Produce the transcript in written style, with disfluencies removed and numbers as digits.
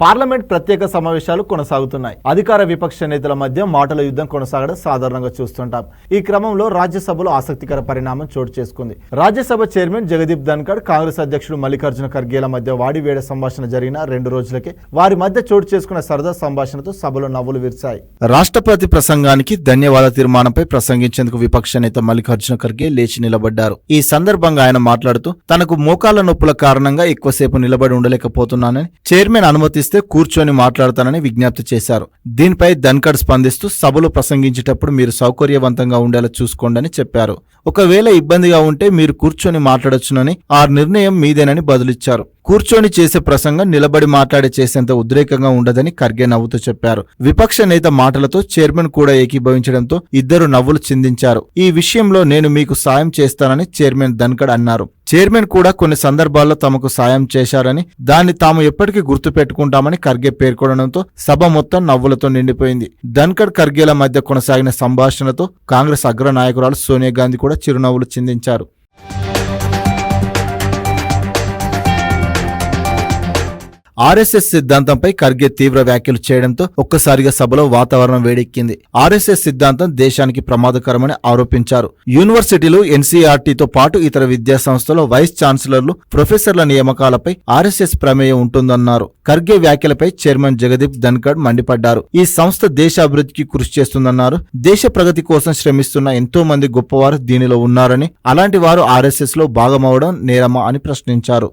Parliament ప్రత్యేక సమావేశాలు కొనసాగుతున్నాయి. అధికార విపక్ష నేతల మధ్య మాటల యుద్ధం కొనసాగడం సాధారణంగా చూస్తుంటాం. ఈ క్రమంలో రాజ్యసభలో ఆసక్తికర పరిణామం చోటు చేసుకుంది. రాజ్యసభ చైర్మన్ జగదీప్ ధన్కడ్, కాంగ్రెస్ అధ్యక్షుడు మల్లికార్జున ఖర్గేల మధ్య వాడివేడ సంభాషణ జరిగిన 2 రోజులకే వారి మధ్య చోటు చేసుకున్న సరదా సంభాషణతో సభలో నవ్వులు విరిశాయి. రాష్ట్రపతి ప్రసంగానికి ధన్యవాద తీర్మానంపై ప్రసంగించేందుకు విపక్ష నేత మల్లికార్జున ఖర్గే లేచి నిలబడ్డారు. ఈ సందర్భంగా ఆయన మాట్లాడుతూ తనకు మోకాళ్ల నొప్పుల కారణంగా ఎక్కువసేపు నిలబడి ఉండలేకపోతున్నానని, చైర్మన్ అనుమతిస్తే కూర్చొని మాట్లాడతానని విజ్ఞప్తి చేశారు. దీనిపై ధన్కడ్ స్పందిస్తూ సభలో ప్రసంగించేటప్పుడు మీరు సౌకర్యవంతంగా ఉండేలా చూసుకోండి చెప్పారు. ఒకవేళ ఇబ్బందిగా ఉంటే మీరు కూర్చొని మాట్లాడొచ్చునని, ఆ నిర్ణయం మీదేనని బదులిచ్చారు. కూర్చొని చేసే ప్రసంగం నిలబడి మాట్లాడే చేసేంత ఉద్రేకంగా ఉండదని ఖర్గే నవ్వుతూ చెప్పారు. విపక్ష నేత మాటలతో చైర్మన్ కూడా ఏకీభవించడంతో ఇద్దరు నవ్వులు చిందించారు. ఈ విషయంలో నేను మీకు సాయం చేస్తానని చైర్మన్ ధన్కడ్ అన్నారు. చైర్మన్ కూడా కొన్ని సందర్భాల్లో తమకు సాయం చేశారని, దాన్ని తాము ఎప్పటికీ గుర్తు పెట్టుకుంటామని ఖర్గే పేర్కొనడంతో సభ మొత్తం నవ్వులతో నిండిపోయింది. ధన్కడ్ ఖర్గేల మధ్య కొనసాగిన సంభాషణతో కాంగ్రెస్ అగ్ర నాయకురాలు సోనియా గాంధీ కూడా చిరునవ్వులు చిందించారు. ఆర్ఎస్ఎస్ సిద్ధాంతంపై ఖర్గే తీవ్ర వ్యాఖ్యలు చేయడంతో ఒక్కసారిగా సభలో వాతావరణం వేడెక్కింది. ఆర్ఎస్ఎస్ సిద్ధాంతం దేశానికి ప్రమాదకరమని ఆరోపించారు. యూనివర్సిటీలు, ఎన్సీఆర్టీతో పాటు ఇతర విద్యా సంస్థల్లో వైస్ ఛాన్సలర్లు, ప్రొఫెసర్ల నియామకాలపై ఆర్ఎస్ఎస్ ప్రమేయం ఉంటుందన్నారు. ఖర్గే వ్యాఖ్యలపై చైర్మన్ జగదీప్ ధన్కడ్ మండిపడ్డారు. ఈ సంస్థ దేశ అభివృద్ధికి కృషి చేస్తుందన్నారు. దేశ ప్రగతి కోసం శ్రమిస్తున్న ఎంతో మంది గొప్పవారు దీనిలో ఉన్నారని, అలాంటి వారు ఆర్ఎస్ఎస్ లో భాగమవడం నేరమా అని ప్రశ్నించారు.